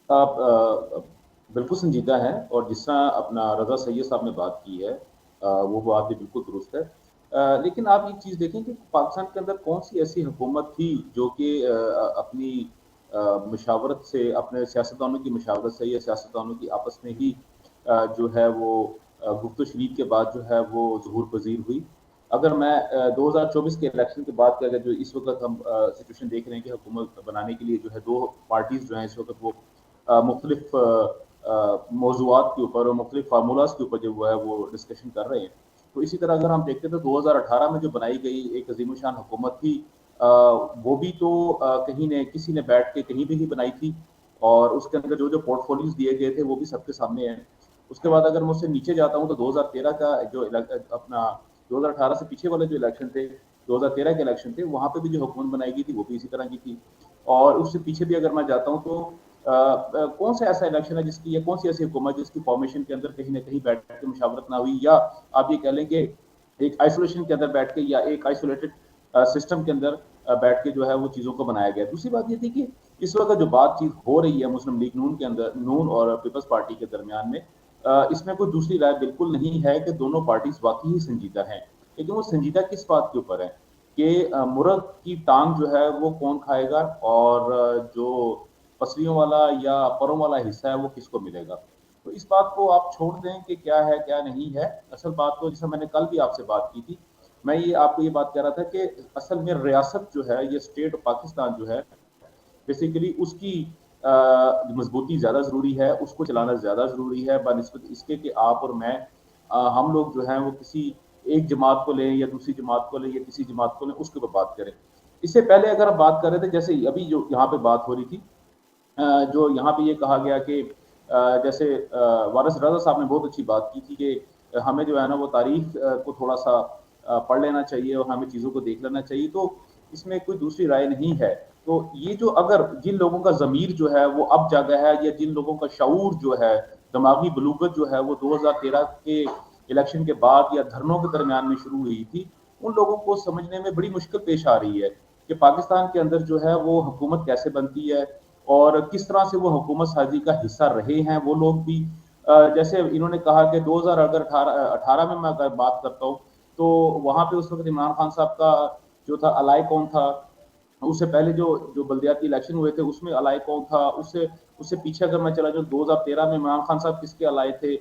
آپ بالکل संजीदा हैं और जिस तरह अपना रज़ा सैयद साहब ने बात की है वो बात भी बिल्कुल दुरुस्त है। लेकिन आप एक चीज़ देखें कि पाकिस्तान के अंदर कौन-सी ऐसी हुकूमत थी जो कि अपनी मशावरत से अपने सियासतदानों की मशावरत से या सियासतदानों की आपस में ही जो है वो गुफ्त शरीक के बाद जो है वो ज़ुहूर पज़ीर हुई। अगर मैं 2024 के इलेक्शन की बात करें जो इस वक़्त हम सिचुएशन देख रहे हैं कि हुकूमत बनाने के लिए जो है 2 पार्टीज़ जो हैं इस वक़्त वो मुख्तलिफ मौज़ूआत के ऊपर और मुख्तलिफ फार्मूलाज़ के ऊपर जो है वो डिस्कशन कर रहे हैं। तो इसी तरह अगर हम देखते हैं तो 2018 में जो बनाई गई एक अज़ीमुशान हुकूमत थी वो भी तो कहीं ने किसी ने बैठ के कहीं भी नहीं बनाई थी और उसके अंदर जो पोर्टफोलियोज़ दिए गए थे वो भी सबके सामने हैं। उसके बाद अगर मैं उससे नीचे जाता हूँ तो 2013 का जो अपना 2018 से पीछे वाले जो इलेक्शन थे, 2013 के इलेक्शन थे, वहाँ पे भी जो हुकूमत बनाई गई थी वो भी इसी तरह की थी। और उससे पीछे भी अगर मैं जाता हूँ तो कौन सा ऐसा इलेक्शन है जिसकी या कौन सी ऐसी हुकूमत जिसकी फॉर्मेशन के अंदर कहीं न कहीं बैठ के मुशावरत ना हुई या आप ये कह लें कि एक आइसोलेशन के अंदर बैठ के या एक आइसोलेटेड सिस्टम के अंदर बैठ के जो है वो चीज़ों को बनाया गया। दूसरी बात ये थी कि इस वक़्त जो बातचीत हो रही है मुस्लिम लीग नून के अंदर नून और पीपल्स पार्टी के दरमियान में इसमें कोई दूसरी राय बिल्कुल नहीं है कि दोनों पार्टीज़ वाक़ई ही संजीदा हैं। लेकिन वो संजीदा किस बात के ऊपर है कि मुर्ग की टाँग जो है वो कौन खाएगा और जो पसलियों वाला या परों वाला हिस्सा है वो किसको मिलेगा। तो इस बात को आप छोड़ दें कि क्या है, क्या नहीं है। असल बात तो जैसे मैंने कल भी आपसे बात की थी, मैं ये आपको ये बात कह रहा था कि असल में रियासत जो है, ये स्टेट ऑफ पाकिस्तान जो है, बेसिकली उसकी मजबूती ज़्यादा ज़रूरी है, उसको चलाना ज़्यादा ज़रूरी है बनिस्बत इसके कि आप और मैं हम लोग जो हैं वो किसी एक जमात को लें या दूसरी जमात को लें या किसी जमात को लें उसके ऊपर बात करें। इससे पहले अगर आप बात कर रहे थे जैसे अभी जो यहाँ पे बात हो रही थी जो यहाँ पे ये कहा गया कि जैसे वारिस रज़ा साहब ने बहुत अच्छी बात की थी कि हमें जो है ना वो तारीख को थोड़ा-सा पढ़ लेना चाहिए और हमें चीज़ों को देख लेना चाहिए, तो इसमें कोई दूसरी राय नहीं है। तो ये जो अगर जिन लोगों का ज़मीर जो है वो अब जागा है या जिन लोगों का शऊर जो है, दिमागी बलूगत जो है वो 2013 के इलेक्शन के बाद या धरनों के दरमियान में शुरू हुई थी, उन लोगों को समझने में बड़ी मुश्किल पेश आ रही है कि पाकिस्तान के अंदर जो है वो हुकूमत कैसे बनती है और किस तरह से वो हुकूमत साजी का हिस्सा रहे हैं वो लोग भी। जैसे इन्होंने कहा कि 2000 अगर 18 में मैं अगर बात करता हूँ तो वहाँ पे उस वक्त इमरान खान साहब का जो था अलाई कौन था, उससे पहले जो जो बल्दियाती इलेक्शन हुए थे उसमें अलाई कौन था, उससे उससे पीछे अगर मैं चला जाऊँ 2013 में इमरान खान साहब किसके अलाई थे